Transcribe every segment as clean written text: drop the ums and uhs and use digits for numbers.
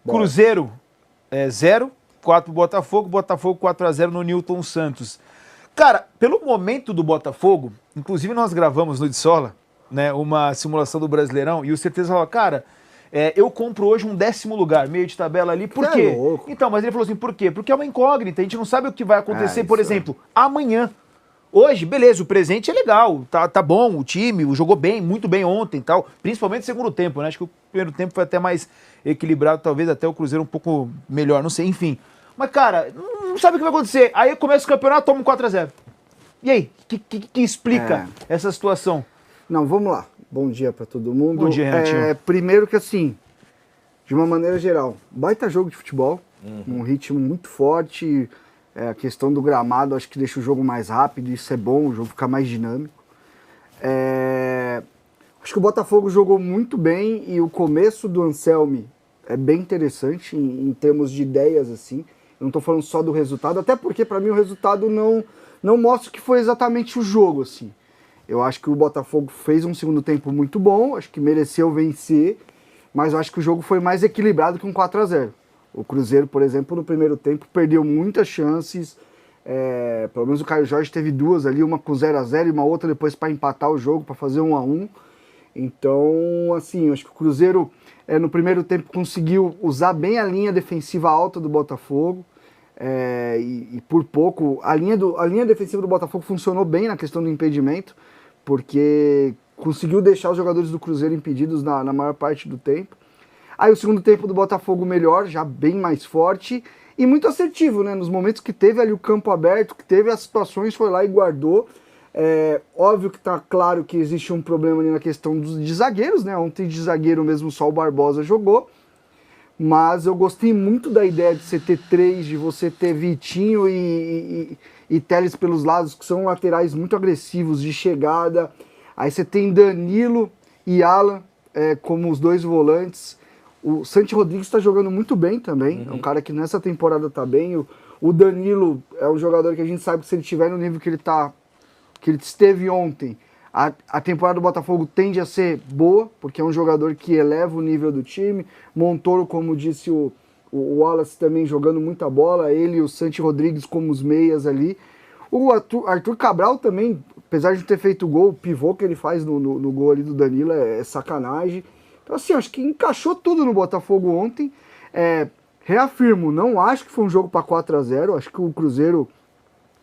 Bora. Cruzeiro 0, 4 pro Botafogo, Botafogo 4-0 no Newton Santos. Cara, pelo momento do Botafogo, inclusive nós gravamos no de Sola, né, uma simulação do Brasileirão, e o Certeza falou, cara, eu compro hoje um 10º lugar, meio de tabela ali, por quê? Louco. Então, mas ele falou assim, por quê? Porque é uma incógnita, a gente não sabe o que vai acontecer, por exemplo, amanhã. Hoje, beleza, o presente é legal, tá bom, o time jogou bem, muito bem ontem e tal, principalmente no segundo tempo, né? Acho que o primeiro tempo foi até mais equilibrado, talvez até o Cruzeiro um pouco melhor, não sei, enfim. Mas, cara, não sabe o que vai acontecer. Aí começa o campeonato, toma um 4-0. E aí, que explica essa situação? Não, vamos lá. Bom dia pra todo mundo. Bom dia, Renatinho. Primeiro que assim, de uma maneira geral, baita jogo de futebol, um ritmo muito forte, a questão do gramado acho que deixa o jogo mais rápido, isso é bom, o jogo fica mais dinâmico. Acho que o Botafogo jogou muito bem e o começo do Anselmi é bem interessante em termos de ideias, assim. Eu não estou falando só do resultado, até porque para mim o resultado não mostra que foi exatamente o jogo, assim. Eu acho que o Botafogo fez um segundo tempo muito bom, acho que mereceu vencer, mas eu acho que o jogo foi mais equilibrado que um 4-0. O Cruzeiro, por exemplo, no primeiro tempo perdeu muitas chances, pelo menos o Caio Jorge teve duas ali, uma com 0-0 e uma outra depois para empatar o jogo, para fazer 1-1. Então, assim, eu acho que o Cruzeiro no primeiro tempo conseguiu usar bem a linha defensiva alta do Botafogo, e por pouco, a linha defensiva do Botafogo funcionou bem na questão do impedimento, porque conseguiu deixar os jogadores do Cruzeiro impedidos na maior parte do tempo. Aí o segundo tempo do Botafogo melhor, já bem mais forte e muito assertivo, né? Nos momentos que teve ali o campo aberto, que teve as situações, foi lá e guardou. Óbvio que tá claro que existe um problema ali na questão de zagueiros, né? Ontem de zagueiro mesmo só o Barbosa jogou. Mas eu gostei muito da ideia de você ter 3, de você ter Vitinho e Telles pelos lados, que são laterais muito agressivos de chegada. Aí você tem Danilo e Alan como os 2 volantes. O Santi Rodrigues está jogando muito bem também. É um cara que nessa temporada está bem. O Danilo é um jogador que a gente sabe que se ele estiver no nível que ele esteve ontem, a temporada do Botafogo tende a ser boa, porque é um jogador que eleva o nível do time. Montoro, como disse o Wallace, também jogando muita bola. Ele e o Santi Rodrigues como os meias ali. O Arthur Cabral também, apesar de não ter feito gol, o pivô que ele faz no gol ali do Danilo é sacanagem. Então assim, acho que encaixou tudo no Botafogo ontem. Reafirmo, não acho que foi um jogo para 4-0. Acho que o Cruzeiro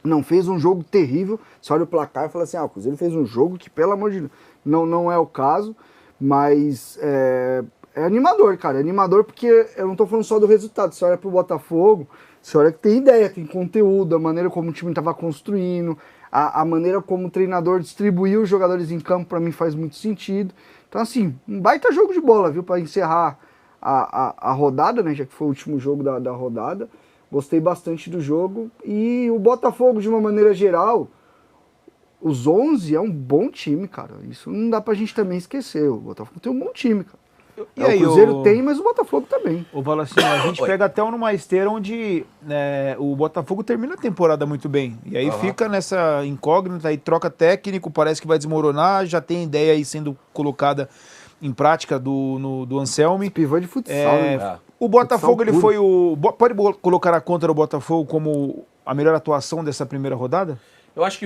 não fez um jogo terrível. Você olha o placar e fala assim, o Cruzeiro fez um jogo que, pelo amor de Deus, não é o caso. Mas é animador, cara. É animador porque eu não tô falando só do resultado. Você olha pro Botafogo, você olha que tem ideia, tem conteúdo, a maneira como o time tava construindo, a maneira como o treinador distribuiu os jogadores em campo, para mim faz muito sentido. Então, assim, um baita jogo de bola, viu? Para encerrar a rodada, né? Já que foi o último jogo da rodada. Gostei bastante do jogo. E o Botafogo, de uma maneira geral, os 11 é um bom time, cara. Isso não dá pra gente também esquecer. O Botafogo tem um bom time, cara. E aí, o Cruzeiro tem, mas o Botafogo também. Ô, Valacinho, a gente pega até numa esteira onde o Botafogo termina a temporada muito bem. E aí fica nessa incógnita, aí troca técnico, parece que vai desmoronar, já tem ideia aí sendo colocada em prática do Anselmi. Pivô de futsal, né? O Botafogo, ele foi o... Pode colocar a conta do Botafogo como a melhor atuação dessa primeira rodada? Eu acho que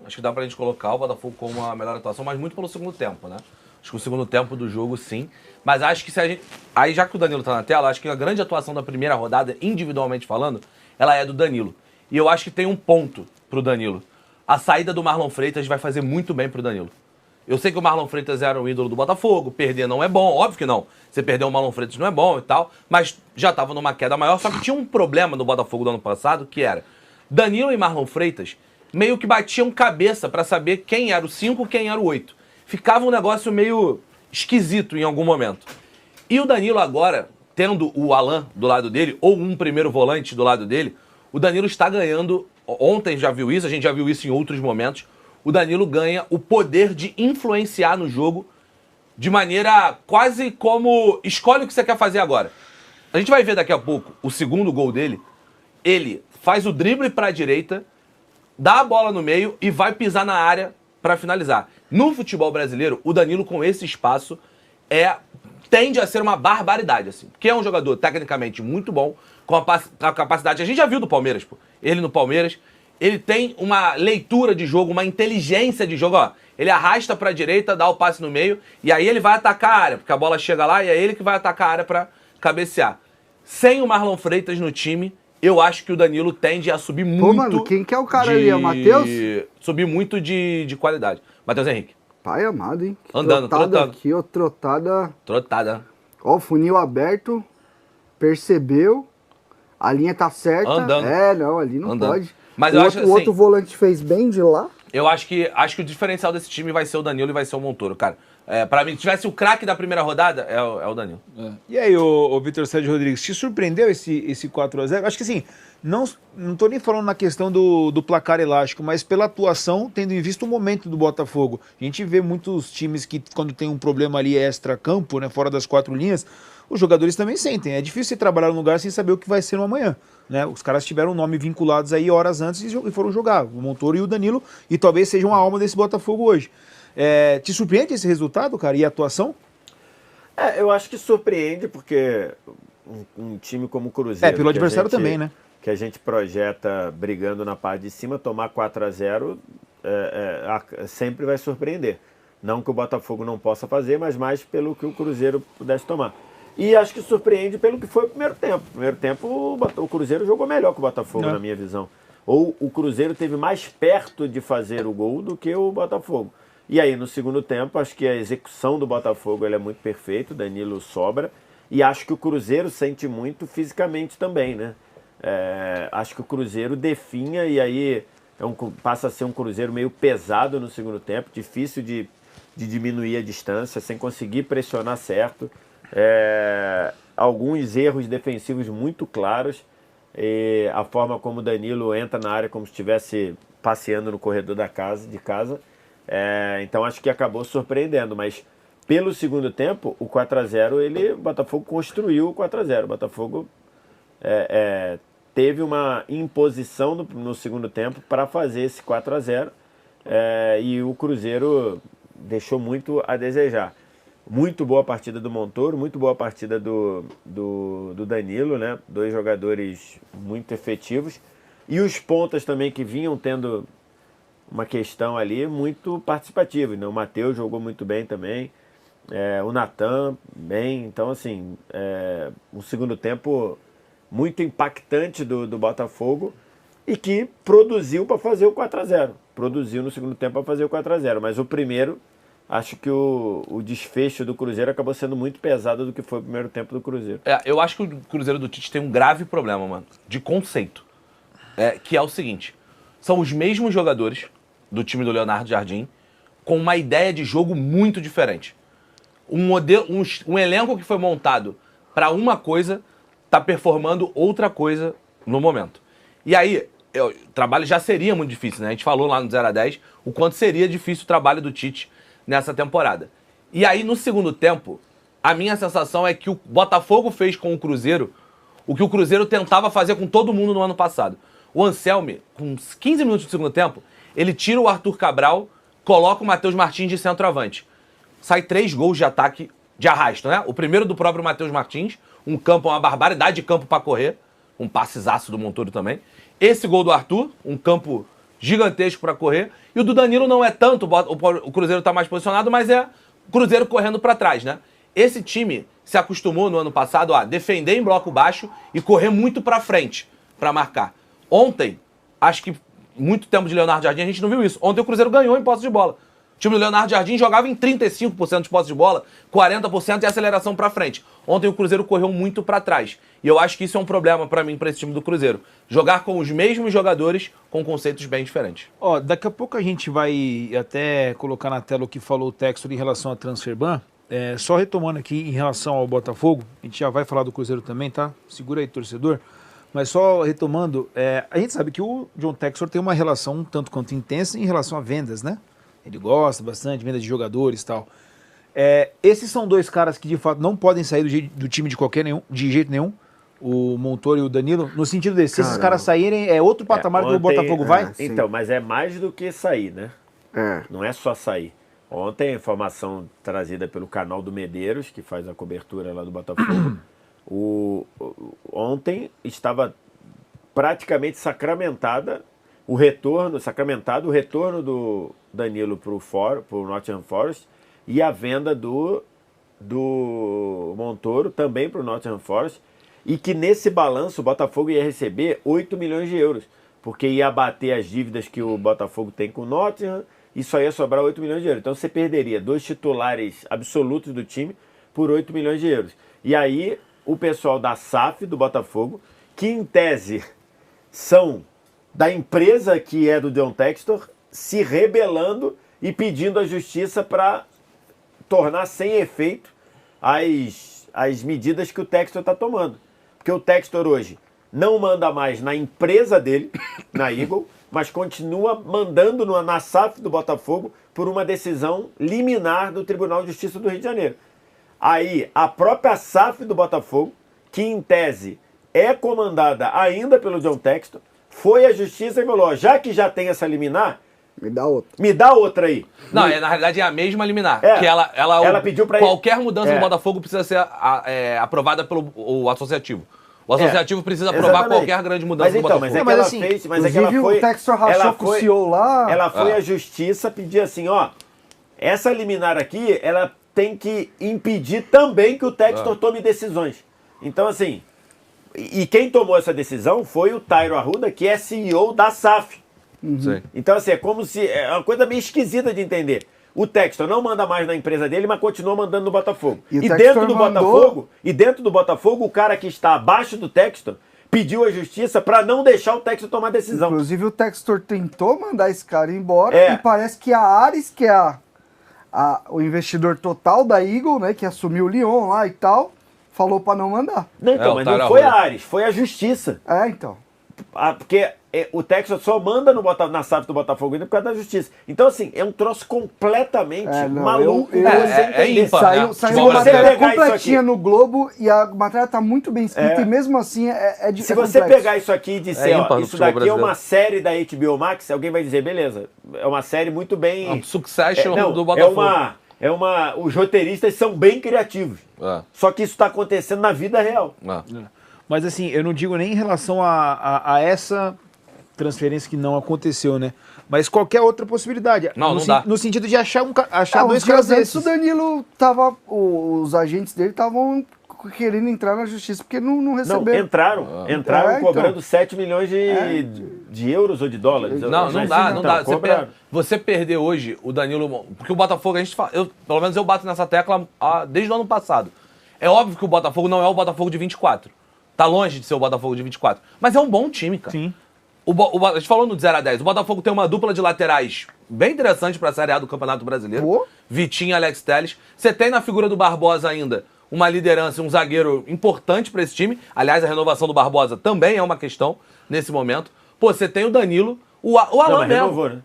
acho que dá pra gente colocar o Botafogo como a melhor atuação, mas muito pelo segundo tempo, né? Acho que o segundo tempo do jogo, sim. Mas acho que se a gente... Aí, já que o Danilo tá na tela, acho que a grande atuação da primeira rodada, individualmente falando, ela é do Danilo. E eu acho que tem um ponto pro Danilo. A saída do Marlon Freitas vai fazer muito bem pro Danilo. Eu sei que o Marlon Freitas era um ídolo do Botafogo, perder não é bom, óbvio que não. Você perder o Marlon Freitas não é bom e tal, mas já tava numa queda maior, só que tinha um problema no Botafogo do ano passado, que era Danilo e Marlon Freitas meio que batiam cabeça pra saber quem era o 5 e quem era o 8. Ficava um negócio meio esquisito em algum momento. E o Danilo agora, tendo o Alan do lado dele, ou um primeiro volante do lado dele, o Danilo está ganhando, ontem já viu isso, a gente já viu isso em outros momentos, o Danilo ganha o poder de influenciar no jogo de maneira quase como escolhe o que você quer fazer agora. A gente vai ver daqui a pouco o segundo gol dele, ele faz o drible para a direita, dá a bola no meio e vai pisar na área para finalizar. No futebol brasileiro, o Danilo com esse espaço tende a ser uma barbaridade, assim. Porque é um jogador tecnicamente muito bom, com a capacidade... A gente já viu do Palmeiras, pô. Ele no Palmeiras, ele tem uma leitura de jogo, uma inteligência de jogo, ó. Ele arrasta pra direita, dá o passe no meio, e aí ele vai atacar a área, porque a bola chega lá e é ele que vai atacar a área pra cabecear. Sem o Marlon Freitas no time, eu acho que o Danilo tende a subir muito... Pô, mano, quem que é o cara ali? É o Matheus? Subir muito de qualidade. Matheus Henrique. Pai amado, hein? Que Andando, trotando. Aqui, ó, trotada. Trotada. Ó, o funil aberto, percebeu, a linha tá certa. Andando. Não, ali não Andando. pode. Mas o eu outro, acho assim, o outro volante fez bem de lá. Eu acho que o diferencial desse time vai ser o Danilo e vai ser o Montoro, cara. Pra mim, se tivesse o craque da primeira rodada, é o Danilo. E aí, o Vitor Sérgio Rodrigues, te surpreendeu esse 4-0? Acho que assim, não tô nem falando na questão do placar elástico, mas pela atuação, tendo em vista o momento do Botafogo. A gente vê muitos times que, quando tem um problema ali extra-campo, né, fora das 4 linhas, os jogadores também sentem. É difícil você trabalhar num lugar sem saber o que vai ser no amanhã. Né? Os caras tiveram o nome vinculados aí horas antes e foram jogar. O Montoro e o Danilo, e talvez sejam a alma desse Botafogo hoje. Te surpreende esse resultado, cara, e a atuação? Eu acho que surpreende, porque um time como o Cruzeiro... pelo adversário também, né? Que a gente projeta brigando na parte de cima, tomar 4-0 sempre vai surpreender. Não que o Botafogo não possa fazer, mas mais pelo que o Cruzeiro pudesse tomar. E acho que surpreende pelo que foi o primeiro tempo. No primeiro tempo, o Cruzeiro jogou melhor que o Botafogo, na minha visão. Ou o Cruzeiro teve mais perto de fazer o gol do que o Botafogo. E aí, no segundo tempo, acho que a execução do Botafogo é muito perfeita, o Danilo sobra. E acho que o Cruzeiro sente muito fisicamente também, né? Acho que o Cruzeiro definha e aí passa a ser um Cruzeiro meio pesado no segundo tempo, difícil de diminuir a distância, sem conseguir pressionar certo. Alguns erros defensivos muito claros. A forma como o Danilo entra na área como se estivesse passeando no corredor de casa. Então acho que acabou surpreendendo, mas pelo segundo tempo, o 4-0, o Botafogo construiu o 4-0. O Botafogo teve uma imposição no segundo tempo para fazer esse 4-0 e o Cruzeiro deixou muito a desejar. Muito boa partida do Montoro, muito boa partida do Danilo, né? 2 jogadores muito efetivos. E os pontas também que vinham tendo uma questão ali muito participativa, né? O Matheus jogou muito bem também, o Natan bem. Então, assim, um segundo tempo muito impactante do Botafogo e que produziu para fazer o 4-0. Produziu no segundo tempo para fazer o 4-0, mas o primeiro... Acho que o desfecho do Cruzeiro acabou sendo muito pesado do que foi o primeiro tempo do Cruzeiro. Eu acho que o Cruzeiro do Tite tem um grave problema, mano, de conceito. Que é o seguinte, são os mesmos jogadores do time do Leonardo Jardim com uma ideia de jogo muito diferente. Um elenco que foi montado para uma coisa tá performando outra coisa no momento. E aí, o trabalho já seria muito difícil, né? A gente falou lá no 0-10 o quanto seria difícil o trabalho do Tite nessa temporada. E aí, no segundo tempo, a minha sensação é que o Botafogo fez com o Cruzeiro o que o Cruzeiro tentava fazer com todo mundo no ano passado. O Anselmi, com 15 minutos do segundo tempo, ele tira o Arthur Cabral, coloca o Matheus Martins de centroavante. Sai 3 gols de ataque de arrasto, né? O primeiro do próprio Matheus Martins, uma barbaridade de campo para correr, um passezaço do Montoro também. Esse gol do Arthur, um campo gigantesco para correr. E o do Danilo não é tanto, o Cruzeiro tá mais posicionado, mas é o Cruzeiro correndo para trás, né? Esse time se acostumou no ano passado a defender em bloco baixo e correr muito para frente para marcar. Ontem, acho que muito tempo de Leonardo Jardim a gente não viu isso. Ontem o Cruzeiro ganhou em posse de bola. O time do Leonardo Jardim jogava em 35% de posse de bola, 40% e aceleração para frente. Ontem o Cruzeiro correu muito para trás. E eu acho que isso é um problema para mim, para esse time do Cruzeiro. Jogar com os mesmos jogadores com conceitos bem diferentes. Daqui a pouco a gente vai até colocar na tela o que falou o Textor em relação a Transferban. Só retomando aqui em relação ao Botafogo, a gente já vai falar do Cruzeiro também, tá? Segura aí, torcedor. Mas só retomando, a gente sabe que o John Textor tem uma relação um tanto quanto intensa em relação a vendas, né? Ele gosta bastante de venda de jogadores e tal. Esses são 2 caras que de fato não podem sair do time de jeito nenhum. O Montoro e o Danilo, no sentido de se esses caras saírem, é outro patamar que o Botafogo vai? Então, mas é mais do que sair, né? É. Não é só sair. Ontem, a informação trazida pelo canal do Medeiros, que faz a cobertura lá do Botafogo, ontem estava praticamente sacramentado o retorno do Danilo para o Nottingham Forest e a venda do Montoro também para o Nottingham Forest, e que nesse balanço o Botafogo ia receber 8 milhões de euros, porque ia abater as dívidas que o Botafogo tem com o Nottingham e só ia sobrar 8 milhões de euros. Então você perderia 2 titulares absolutos do time por 8 milhões de euros. E aí o pessoal da SAF do Botafogo, que em tese são da empresa que é do John Textor, se rebelando e pedindo à justiça para tornar sem efeito as medidas que o Textor está tomando. Porque o Textor hoje não manda mais na empresa dele, na Eagle, mas continua mandando na SAF do Botafogo por uma decisão liminar do Tribunal de Justiça do Rio de Janeiro. Aí a própria SAF do Botafogo, que em tese é comandada ainda pelo John Textor, foi à justiça e falou, já que já tem essa liminar, me dá outra aí. Não, na realidade é a mesma liminar. É, que ela pediu para qualquer mudança no Botafogo precisa ser aprovada pelo associativo. O associativo precisa aprovar exatamente. Qualquer grande mudança no Botafogo. O Textor rachou com o CEO lá. Ela foi à justiça pedir assim, essa liminar aqui, ela tem que impedir também que o Textor tome decisões. Então, assim, e quem tomou essa decisão foi o Tairo Arruda, que é CEO da SAF. Uhum. Então, assim, é como se... É uma coisa meio esquisita de entender. O Textor não manda mais na empresa dele, mas continua mandando no Botafogo. E dentro do Botafogo, o cara que está abaixo do Textor pediu à justiça para não deixar o Textor tomar decisão. Inclusive, o Textor tentou mandar esse cara embora e parece que a Ares, que é o investidor total da Eagle, né, que assumiu o Lyon lá e tal, falou para não mandar. Não, então, mas não foi a Ares, foi a justiça. Então. Porque o Textor só manda na SAF do Botafogo ainda por causa da justiça. Então, assim, é um troço completamente maluco. Ímpar. Saiu uma matéria completinha no Globo e a matéria tá muito bem escrita e mesmo assim se você pegar isso aqui e disser, isso daqui é uma série da HBO Max, alguém vai dizer, beleza, é uma série muito bem... Succession do Botafogo. Os roteiristas são bem criativos. Só que isso está acontecendo na vida real. Mas assim, eu não digo nem em relação a essa transferência que não aconteceu, né? Mas qualquer outra possibilidade. Não dá. No sentido de achar dois caras caras desses. O Danilo tava... Os agentes dele estavam querendo entrar na justiça porque não receberam. Entraram cobrando 7 milhões de euros ou de dólares. Não dá. Você perder hoje o Danilo... Porque o Botafogo, pelo menos eu bato nessa tecla desde o ano passado. É óbvio que o Botafogo não é o Botafogo de 24. Tá longe de ser o Botafogo de 24. Mas é um bom time, cara. Sim. A gente falou no de 0 a 10. O Botafogo tem uma dupla de laterais bem interessante pra Série A do Campeonato Brasileiro. Vitinho e Alex Telles. Você tem na figura do Barbosa ainda uma liderança, um zagueiro importante pra esse time. Aliás, a renovação do Barbosa também é uma questão nesse momento. Você tem o Danilo. O Alan mesmo. Renovou, né?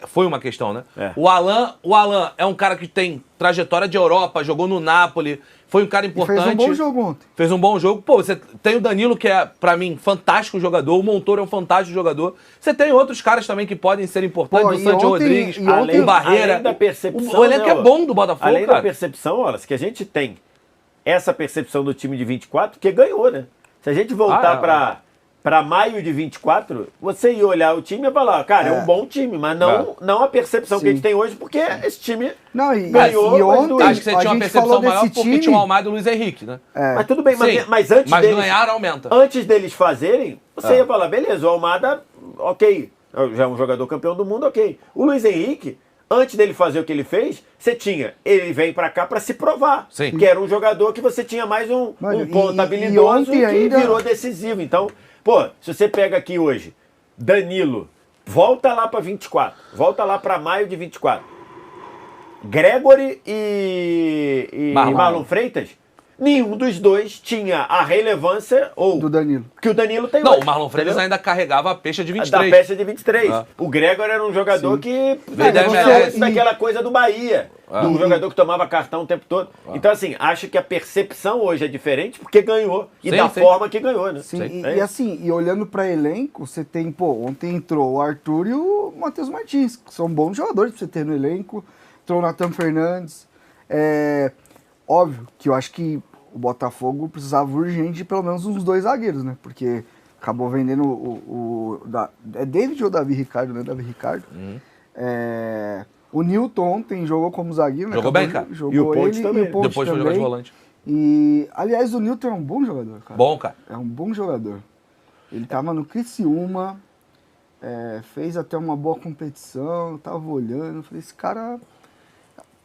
Foi uma questão, né? O Alan é um cara que tem trajetória de Europa, jogou no Napoli, foi um cara importante. Fez um bom jogo ontem. Fez um bom jogo. Pô, você tem o Danilo, que é, pra mim, fantástico jogador. O Montoro é um fantástico jogador. Você tem outros caras também que podem ser importantes. O Sancho Rodrigues, o Barreira. Além da percepção, o elenco é bom do Botafogo, além cara. Da percepção, olha, que a gente tem essa percepção do time de 24, que ganhou, né? Se a gente voltar para maio de 24, você ia olhar o time e ia falar, cara, é um bom time, mas não a percepção que a gente tem hoje, porque esse time ganhou. E ontem, acho que você tinha uma percepção maior porque tinha o Almada e o Luiz Henrique, né? Mas tudo bem, mas antes mas deles... ganhar aumenta. Antes deles fazerem, você ia falar, beleza, o Almada, ok, já é um jogador campeão do mundo, ok. O Luiz Henrique, antes dele fazer o que ele fez, ele vem pra cá pra se provar. Sim. Que era um jogador que você tinha mais um ponto habilidoso que virou decisivo. Então, pô, se você pega aqui hoje, Danilo, volta lá pra 24, volta lá pra maio de 24. Gregory e Marlon Freitas, nenhum dos dois tinha a relevância do Danilo. Que o Danilo tem hoje. Não, o Marlon Freitas ainda carregava a pecha de 23. Da pecha de 23. O Gregory era um jogador que daquela coisa do Bahia. Um jogador que tomava cartão o tempo todo. Então, assim, acho que a percepção hoje é diferente porque ganhou. E da forma que ganhou, né? Sim, e assim, e olhando para elenco, você tem, ontem entrou o Arthur e o Matheus Martins, que são bons jogadores pra você ter no elenco. Entrou o Nathan Fernandes. Óbvio que eu acho que o Botafogo precisava urgente de pelo menos uns 2 zagueiros, né? Porque acabou vendendo é David ou Davi Ricardo, né? Davi Ricardo. O Nilton ontem jogou como zagueiro, né? Jogou bem, cara. Jogou e o Ponte ele, também. E o Ponte Depois também. foi jogar de volante. E, aliás, o Nilton é um bom jogador, cara. Bom, cara. É um bom jogador. Ele tava no Criciúma, fez até uma boa competição, eu tava olhando, falei, esse cara...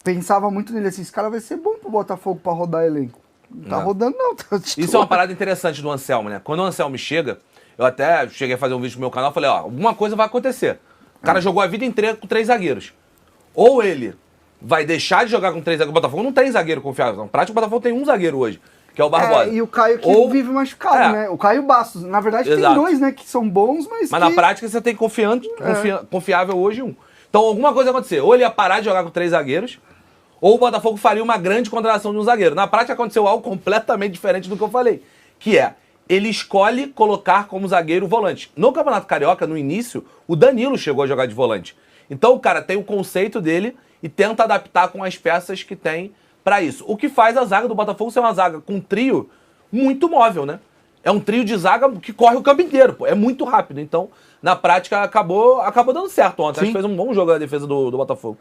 Pensava muito nele assim, esse cara vai ser bom pro Botafogo pra rodar elenco. Não tá rodando não, tá titular. Isso é uma parada interessante do Anselmo, né? Quando o Anselmo chega, eu até cheguei a fazer um vídeo no meu canal, falei, alguma coisa vai acontecer. O cara jogou a vida inteira com 3 zagueiros. Ou ele vai deixar de jogar com 3 zagueiros. O Botafogo não tem zagueiro confiável. Na prática, o Botafogo tem um zagueiro hoje, que é o Barbosa. E o Caio que vive machucado, né? O Caio Bastos. Na verdade, tem 2, né? Que são bons, mas na prática, você tem confiável hoje um. Então, alguma coisa vai acontecer. Ou ele ia parar de jogar com 3 zagueiros, ou o Botafogo faria uma grande contratação de um zagueiro. Na prática, aconteceu algo completamente diferente do que eu falei. Que ele escolhe colocar como zagueiro o volante. No Campeonato Carioca, no início, o Danilo chegou a jogar de volante. Então o cara tem o conceito dele e tenta adaptar com as peças que tem pra isso. O que faz a zaga do Botafogo ser uma zaga com um trio muito móvel, né? É um trio de zaga que corre o campo inteiro, pô. É muito rápido. Então, na prática, acabou dando certo ontem. Acho que fez um bom jogo a defesa do Botafogo.